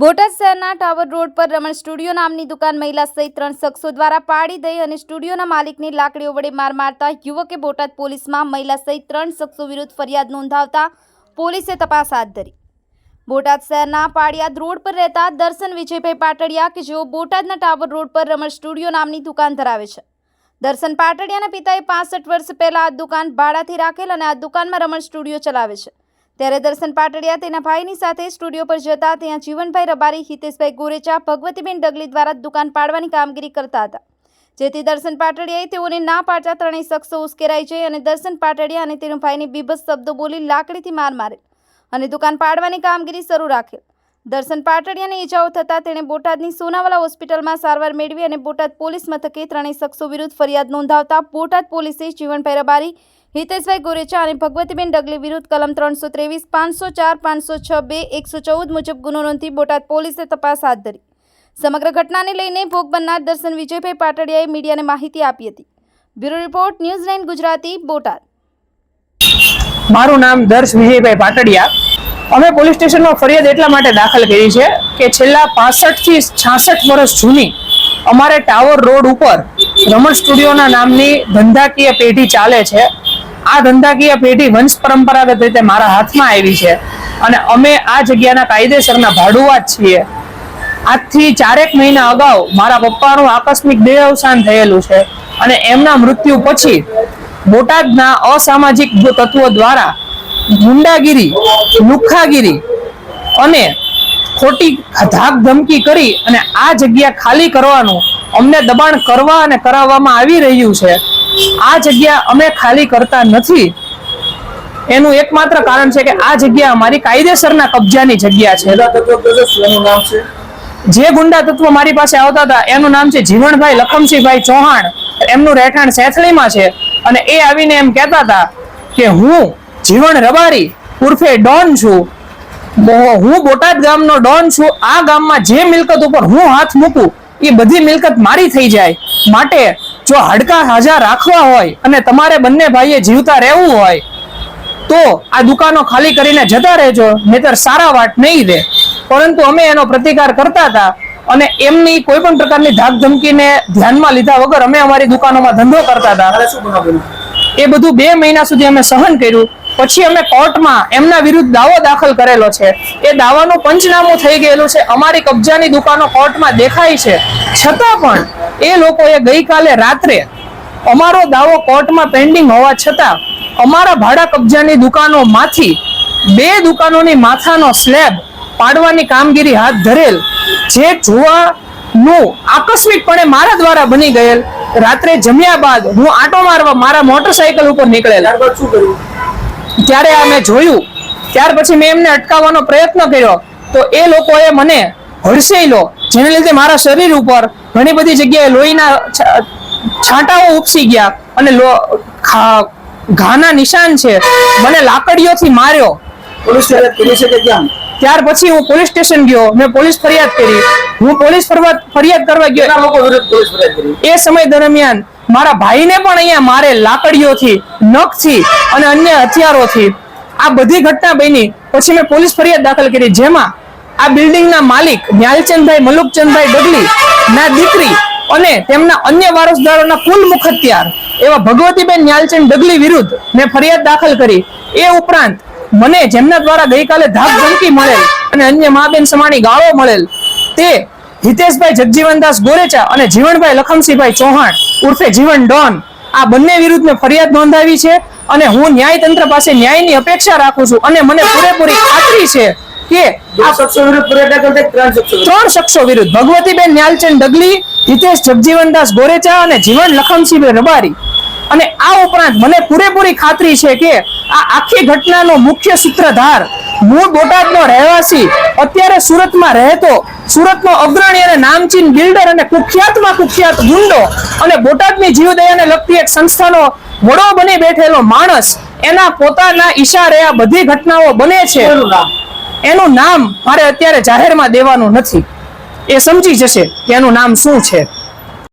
બોટાદ શહેરના tower road પર રમણ studio નામની દુકાન મહિલા સહિત 3 શખ્સો દ્વારા પાડી દઈ અને સ્ટુડિયોના માલિકની લાકડીઓ વડે માર મારતા યુવકે બોટાદ પોલીસમાં મહિલા સહિત 3 શખ્સો વિરુદ્ધ ફરિયાદ નોંધાવતા પોલીસે તપાસ હાથ ધરી। બોટાદ શહેરના પાડિયાદ રોડ પર રહેતા દર્શન વિજયભાઈ પાટડિયા કે જેઓ બોટાદના ટાવર રોડ પર રમણ સ્ટુડિયો નામની દુકાન ધરાવે છે। દર્શન પાટડિયાના પિતાએ 65 વર્ષ પહેલા આ દુકાન ભાડાથી રાખેલ અને આ દુકાનમાં રમણ સ્ટુડિયો ચલાવે છે। ત્યારે દર્શન પાટડિયા તેના ભાઈની સાથે સ્ટુડિયો પર જતા ત્યાં જીવનભાઈ રબારી, હિતેશભાઈ ગોરેચા, ભગવતીબેન ડગલી દ્વારા દુકાન પાડવાની કામગીરી કરતા હતા, જેથી દર્શન પાટડિયાએ તેઓને ના પાડતા ત્રણેય શખ્સો ઉશ્કેરાઈ જઈ અને દર્શન પાટડિયા અને તેના ભાઈને બીભત્સ શબ્દો બોલી લાકડીથી માર મારેલ અને દુકાન પાડવાની કામગીરી શરૂ રાખેલ। દર્શન પાટડિયાને ઈજાઓ થતાં તેણે બોટાદની સોનાવાલા હોસ્પિટલમાં સારવાર મેળવી અને બોટાદ પોલીસ મથકે ત્રણેય શખ્સો વિરુદ્ધ ફરિયાદ નોંધાવતા બોટાદ પોલીસે જીવનભાઈ રબારી, હિતેશભાઈ ગોરેચા અને ભગવતીબેન ડગલી વિરુદ્ધ કલમ 323, 504, 506(2), 114 મુજબ ગુનો નોંધી બોટાદ પોલીસે તપાસ હાથ ધરી। સમગ્ર ઘટનાને લઈને ભોગ બનનાર દર્શન વિજયભાઈ પાટડિયાએ મીડિયાને માહિતી આપી હતી। Bureau report, news 9 Gujarati, Botad. મારું નામ દર્શ વિજયભાઈ પાટડિયા। અમે પોલીસ સ્ટેશનમાં ફરિયાદ એટલા માટે દાખલ કરી છે કે છેલ્લા 65 થી 66 વર્ષ જૂની અમારે ટાવર રોડ ઉપર રમણ સ્ટુડિયોના નામની ધંધાકીય પેઢી ચાલે છે। આ ધંધાકીય પેઢી વંશ પરંપરાગત રીતે મારા હાથમાં આવી છે અને અમે આ જગ્યાના કાયદેસરના ભાડુઆત છીએ। આજથી 4 મહિના અગાઉ મારા પપ્પાનું આકસ્મિક દેહ અવસાન થયેલું છે અને એમના મૃત્યુ પછી બોટાદના અસામાજિક તત્વો દ્વારા ગુંડાગીરી, લુખ્ખાગીરી અને ખોટી ધાક ધમકી કરી અને આ જગ્યા ખાલી કરવાનું અમને દબાણ કરવા અને કરાવવામાં આવી રહ્યું છે। આ જગ્યા અમે ખાલી કરતા નથી એનું એકમાત્ર કારણ છે કે આ જગ્યા અમારી કાયદેસરના કબજાની જગ્યા છે। જે ગુંડા તત્વો મારી પાસે આવતા હતા એનું નામ છે જીવણભાઈ લખમસિંહભાઈ ચૌહાણ, એમનું રહેઠાણ સેથલીમાં છે અને એ આવીને એમ કહેતા હતા કે હું જીવણ રબારી ઉર્ફે ડોન છું, હું બોટાદ ગામનો ડોન છું, આ ગામમાં જે મિલકત ઉપર હું હાથ મૂકું એ બધી મિલકત મારી થઈ જાય, માટે જો હાડકા હાજા રાખવા હોય અને તમારે બંને ભાઈએ જીવતા રહેવું હોય તો આ દુકાનો ખાલી કરીને જતા રહેજો, નહીતર સારા વાટ નહીં દે। પરંતુ અમે એનો પ્રતિકાર કરતા હતા અને એમની કોઈ પણ પ્રકારની ધાક ધમકીને ધ્યાનમાં લીધા વગર અમે અમારી દુકાનોમાં ધંધો કરતા હતા। એ બધું 2 મહિના સુધી અમે સહન કર્યું। પછી અમે કોર્ટમાં એમના વિરુદ્ધ દાવો દાખલ કરેલો છે। એ દાવાનું પંચનામું થઈ ગયેલું છે, અમારી કબજાની દુકાનો કોર્ટમાં દેખાય છે, છતાં પણ એ લોકોએ ગઈકાલે રાત્રે અમારો દાવો કોર્ટમાં પેન્ડિંગ હોવા છતાં અમારા ભાડા કબજાની દુકાનોમાંથી 2 દુકાનોની માથાનો સ્લેબ પાડવાની કામગીરી હાથ ધરેલ, જે જોવાનું આકસ્મિકપણે મારા દ્વારા બની ગયેલ। રાત્રે જમ્યા બાદ હું આટો મારવા મારા મોટરસાયકલ ઉપર નીકળેલ, ત્યારે અમે જોયું, ત્યાર પછી મેં એમને અટકાવવાનો પ્રયત્ન કર્યો તો એ લોકોએ મને હડસેલો, જેને લીધે મારા શરીર ઉપર ઘણી બધી જગ્યાએ લોહીના છાંટાઓ ઉપસી ગયા અને ઘાના નિશાન છે। મને લાકડીઓથી માર્યો। પોલીસ ફરિયાદ કરી છે કે કેમ? ત્યાર પછી હું પોલીસ સ્ટેશન ગયો, મેં પોલીસ ફરિયાદ કરી। હું પોલીસ ફરિયાદ કરવા ગયો, કેટલા લોકો વિરુદ્ધ પોલીસ ફરિયાદ કરી? એ સમય દરમિયાન મારા ભાઈને પણ અહીંયા મારે લાકડીઓથી, નખથી અને અન્ય હથિયારોથી। આ બધી ઘટના બની પછી મેં પોલીસ ફરિયાદ દાખલ કરી, જેમાં આ બિલ્ડિંગના માલિક ન્યાલચંદભાઈ મલુકચંદભાઈ ડગલી ના દીકરી અને તેમના અન્ય વારસદારોના કુલ મુખત્યાર એવા ભગવતીબેન ન્યાલચંદ ડગલી વિરુદ્ધ મેં ફરિયાદ દાખલ કરી। એ ઉપરાંત મને જેમના દ્વારા ગઈકાલે ધાક ધમકી મળેલ અને અન્ય મહાબેન સમાણી ગાળો મળેલ તે હિતેશભાઈ જગજીવનદાસ ગોરેચા અને જીવણભાઈ લખમસિંહભાઈ ચૌહાણ ઉર્ફે જીવન ડોન, આ બંને વિરુદ્ધ મેં ફરિયાદ નોંધાવી છે અને હું ન્યાયતંત્ર પાસે ન્યાયની અપેક્ષા રાખું છું અને મને પૂરેપૂરી ખાતરી છે કે 3 શખ્સો વિરુદ્ધ ભગવતીબેન ન્યાલચંદ ડગલી, હિતેશ જગજીવનદાસ ગોરેચા અને જીવન લખમસિંહભાઈ રબારી। અને આ ઉપરાંત મને પૂરેપૂરી ખાતરી છે કે આ આખી ઘટનાનો મુખ્ય સૂત્રધાર મૂળ બોટાદનો રહેવાસી, અત્યારે સુરતમાં રહેતો, સુરતનો અગ્રણી અને નામચીન બિલ્ડર અને કુખ્યાતમાં કુખ્યાત ગુંડો અને બોટાદની જીવદયાને લગતી એક સંસ્થાનો વડો બની બેઠેલો માણસ, એના પોતાના ઈશારે આ બધી ઘટનાઓ બને છે। એનું નામ મારે અત્યારે જાહેરમાં દેવાનું નથી, એ સમજી જશે કે એનું નામ શું છે।